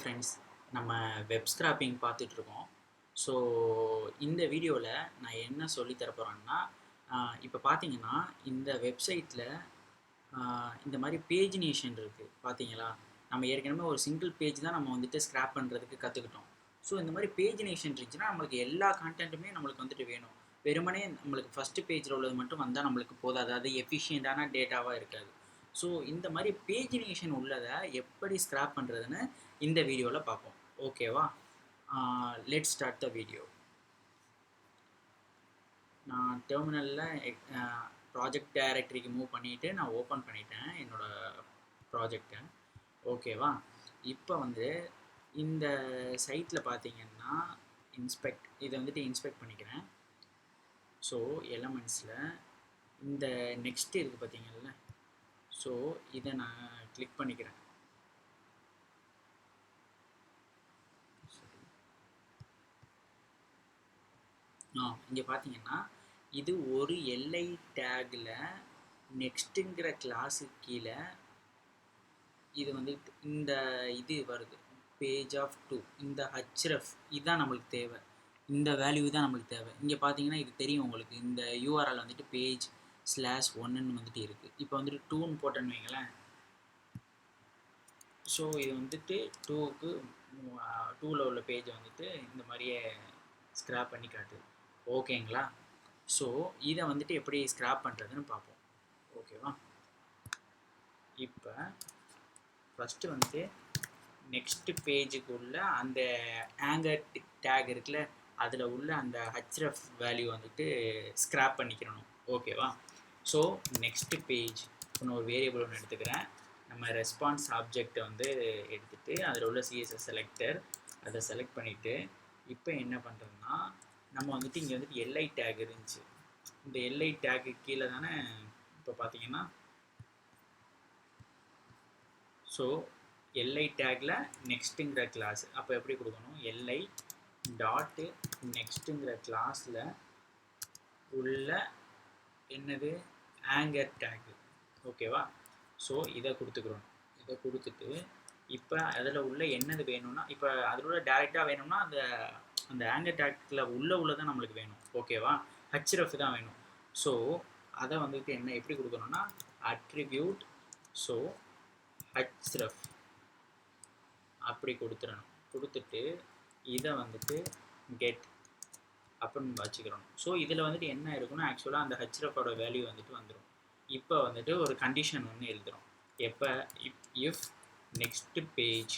Friends, நம்ம web scraping பார்த்துட்ருக்கோம். So இந்த வீடியோவில் நான் என்ன சொல்லி தரப்போகிறேன்னா, இப்போ பார்த்தீங்கன்னா இந்த வெப்சைட்டில் இந்த மாதிரி பேஜினேஷன் இருக்குது பார்த்தீங்களா. நம்ம ஏற்கனவே ஒரு சிங்கிள் பேஜ் தான் நம்ம வந்துட்டு ஸ்க்ராப் பண்ணுறதுக்கு கற்றுக்கிட்டோம். ஸோ இந்த மாதிரி பேஜினேஷன் இருந்துச்சுன்னா நம்மளுக்கு எல்லா கண்டென்ட்டுமே நம்மளுக்கு வந்துட்டு வேணும். வெறுமனே நம்மளுக்கு ஃபஸ்ட்டு பேஜில் உள்ளது மட்டும் வந்தால் நம்மளுக்கு போதாது, அது எஃபிஷியண்ட்டான டேட்டாவாக இருக்காது. ஸோ இந்த மாதிரி பேஜினேஷன் உள்ளதை எப்படி ஸ்க்ராப் பண்ணுறதுன்னு இந்த வீடியோவில் பார்ப்போம். ஓகேவா? Let's start the video. நான் டெர்மினலில் ப்ராஜெக்ட் டைரக்டரிக்கு மூவ் பண்ணிவிட்டு நான் ஓப்பன் பண்ணிட்டேன் என்னோடய ப்ராஜெக்டை. ஓகேவா? இப்போ வந்து இந்த சைட்டில் பார்த்தீங்கன்னா இன்ஸ்பெக்ட், இதை வந்துட்டு இன்ஸ்பெக்ட் பண்ணிக்கிறேன். ஸோ எலமெண்ட்ஸில் இந்த நெக்ஸ்ட் இருக்குது பார்த்தீங்கல்ல, ஸோ இதை நான் கிளிக் பண்ணிக்கிறேன். இங்கே பார்த்தீங்கன்னா இது ஒரு எல்ஐ டேக்கில் நெக்ஸ்ட்டுங்கிற கிளாஸுக்கு கீழே இது வந்து இந்த இது வருது, பேஜ் ஆஃப் 2, இந்த ஹச்ரஃப் இதுதான் நம்மளுக்கு தேவை, இந்த வேல்யூ தான் நம்மளுக்கு தேவை. இங்கே பார்த்தீங்கன்னா இது தெரியும் உங்களுக்கு, இந்த யூஆர்எல் வந்துட்டு page/1ன்னு வந்துட்டு இருக்குது. இப்போ வந்துட்டு 2ன்னு போட்டேன்னு வைங்களேன். ஸோ இது வந்துட்டு 2க்கு 2ல் உள்ள பேஜை வந்துட்டு இந்த மாதிரியே ஸ்க்ராப் பண்ணி காட்டுது. ஓகேங்களா? ஸோ இதை வந்துட்டு எப்படி ஸ்க்ராப் பண்ணுறதுன்னு பார்ப்போம். ஓகேவா? இப்போ ஃபஸ்ட்டு வந்துட்டு நெக்ஸ்ட்டு பேஜுக்கு உள்ள அந்த ஆங்கர் டேக் இருக்குல்ல, அதில் உள்ள அந்த ஹச்ரஃப் வேல்யூ வந்துட்டு ஸ்க்ராப் பண்ணிக்கிறணும். ஓகேவா? ஸோ நெக்ஸ்ட்டு பேஜ் ஒன்று ஒரு வேரியபிள் ஒன்று எடுத்துக்கிறேன். நம்ம ரெஸ்பான்ஸ் ஆப்ஜெக்டை வந்து எடுத்துகிட்டு அதில் உள்ள சிஎஸ்எஸ் செலக்டர் அதை செலக்ட் பண்ணிவிட்டு இப்போ என்ன பண்ணுறோம்னா, நம்ம வந்துட்டு இங்கே வந்துட்டு எல்ஐ டேக் இருந்துச்சு, இந்த எல்ஐ டேக்கு கீழே தானே இப்போ பார்த்தீங்கன்னா, ஸோ எல்ஐ டேக்கில் நெக்ஸ்ட்டுங்கிற கிளாஸ் அப்போ எப்படி கொடுக்கணும், எல்ஐ டாட்டு நெக்ஸ்ட்டுங்கிற கிளாஸில் உள்ள என்னது ஆங்கர் டேக்கு. ஓகேவா? ஸோ இதை கொடுத்துக்கிறோம். இதை கொடுத்துட்டு இப்போ அதில் உள்ள என்னது வேணும்னா, இப்போ அதில் உள்ள டேரெக்டாக வேணும்னா அந்த ஆங்கர் டேக்கில் உள்ளதான் நம்மளுக்கு வேணும். ஓகேவா? ஹச்ரஃப் தான் வேணும். ஸோ அதை வந்துட்டு என்ன எப்படி கொடுக்கணும்னா, அட்ரிபியூட் ஸோ ஹச்ரஃப் அப்படி கொடுத்துடணும். கொடுத்துட்டு இதை வந்துட்டு கெட் அப்படின்னு வச்சுக்கிறோம். ஸோ இதில் வந்துட்டு என்ன இருக்குன்னா, ஆக்சுவலாக அந்த ஹச்ரஃபோட வேல்யூ வந்துட்டு வந்துடும். இப்போ வந்துட்டு ஒரு கண்டிஷன் ஒன்று எழுதுகிறோம். எப்போ if next page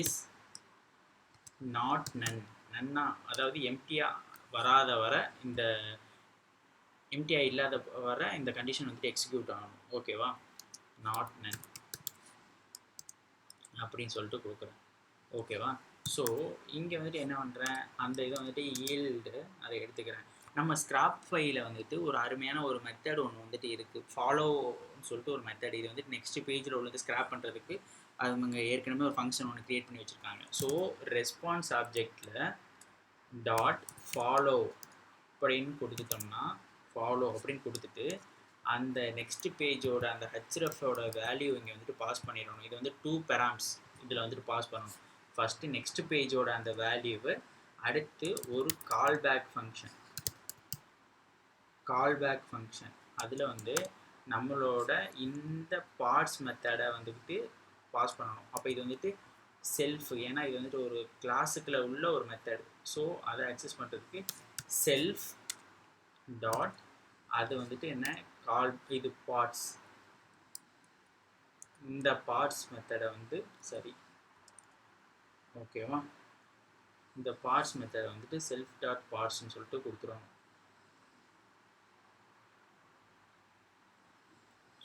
is not நன்னா, அதாவது எம்டியாக வராத வர, இந்த எம்டியாக இல்லாத வர இந்த கண்டிஷன் வந்துட்டு எக்ஸிக்யூட் ஆகணும். ஓகேவா? நாட் நன் அப்படின்னு சொல்லிட்டு கொடுக்குறேன். ஓகேவா? ஸோ இங்கே வந்துட்டு என்ன பண்ணுறேன், அந்த இதை வந்துட்டு ஈல்டு அதை எடுத்துக்கிறேன். நம்ம ஸ்க்ராப் ஃபைலில் வந்துட்டு ஒரு அருமையான ஒரு மெத்தட் ஒன்று வந்துட்டு இருக்குது, ஃபாலோன்னு சொல்லிட்டு ஒரு மெத்தட். இது வந்துட்டு நெக்ஸ்ட் பேஜில் உள்ளது ஸ்க்ராப் பண்ணுறதுக்கு அவங்க ஏற்கனவே ஒரு ஃபங்க்ஷன் ஒன்று க்ரியேட் பண்ணி வச்சுருக்காங்க. ஸோ ரெஸ்பான்ஸ் ஆப்ஜெக்டில் டாட் ஃபாலோ அப்படின்னு கொடுத்துட்டோம்னா, ஃபாலோ அப்படின்னு கொடுத்துட்டு அந்த நெக்ஸ்ட் பேஜோட அந்த ஹச்ரஃபோட வேல்யூ இங்கே வந்துட்டு பாஸ் பண்ணிடணும். இது வந்து 2 பெராம்ஸ் இதில் வந்துட்டு பாஸ் பண்ணணும். ஃபஸ்ட்டு நெக்ஸ்ட் பேஜோட அந்த வேல்யூவை, அடுத்து ஒரு கால்பேக் ஃபங்க்ஷன் அதில் வந்து நம்மளோட இந்த பார்ட்ஸ் மெத்தடை வந்துட்டு பாஸ் பண்ணணும். அப்போ இது வந்துட்டு செல்ஃப், ஏன்னா இது வந்துட்டு ஒரு கிளாஸுக்குள்ள உள்ள ஒரு மெத்தட். ஸோ அதை அக்சஸ் பண்ணுறதுக்கு செல்ஃப் டாட் அது வந்துட்டு என்ன இது பார்ட்ஸ், இந்த பார்ட்ஸ் மெத்தடை வந்து சரி ஓகேவா, இந்த பார்ட்ஸ் மெத்தடை வந்துட்டு செல்ஃப் டாட் பார்ட்ஸ்ன்னு சொல்லிட்டு கொடுத்துருவாங்க.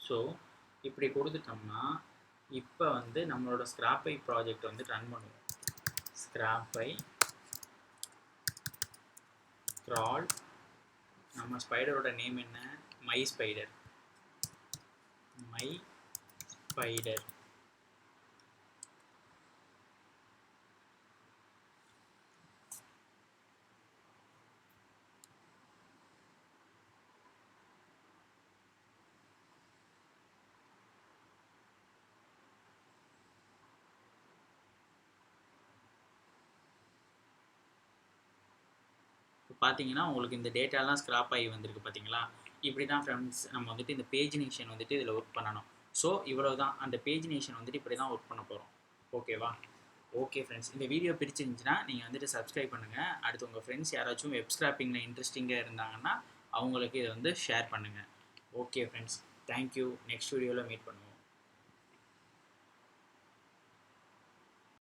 ஸோ இப்படி கொடுத்துட்டோம்னா இப்போ வந்து நம்மளோட ஸ்க்ராப்பை ப்ராஜெக்ட் வந்து ரன் பண்ணுவோம். ஸ்க்ராப்பை crawl, நம்ம ஸ்பைடரோட நேம் என்ன, மை ஸ்பைடர். பார்த்தீங்கன்னா உங்களுக்கு இந்த டேட்டாலாம் ஸ்க்ராப் ஆகி வந்திருக்கு பார்த்தீங்களா. இப்படி தான் ஃப்ரெண்ட்ஸ் நம்ம வந்துட்டு இந்த பேஜினேஷன் வந்துட்டு இதில் ஒர்க் பண்ணணும். ஸோ இவ்வளோ தான், அந்த பேஜினேஷன் வந்துட்டு இப்படி தான் ஒர்க் பண்ண போகிறோம். ஓகேவா? ஓகே ஃப்ரெண்ட்ஸ், இந்த வீடியோ பிடிச்சிருந்துச்சுன்னா நீங்கள் வந்துட்டு சப்ஸ்கிரைப் பண்ணுங்கள். அடுத்து உங்கள் ஃப்ரெண்ட்ஸ் யாராச்சும் வெப் ஸ்க்ராப்பிங்கில் இன்ட்ரெஸ்டிங்காக இருந்தாங்கன்னா அவங்களுக்கு இதை வந்து ஷேர் பண்ணுங்கள். Okay friends, thank you. நெக்ஸ்ட் வீடியோவில் மீட் பண்ணுவோம்.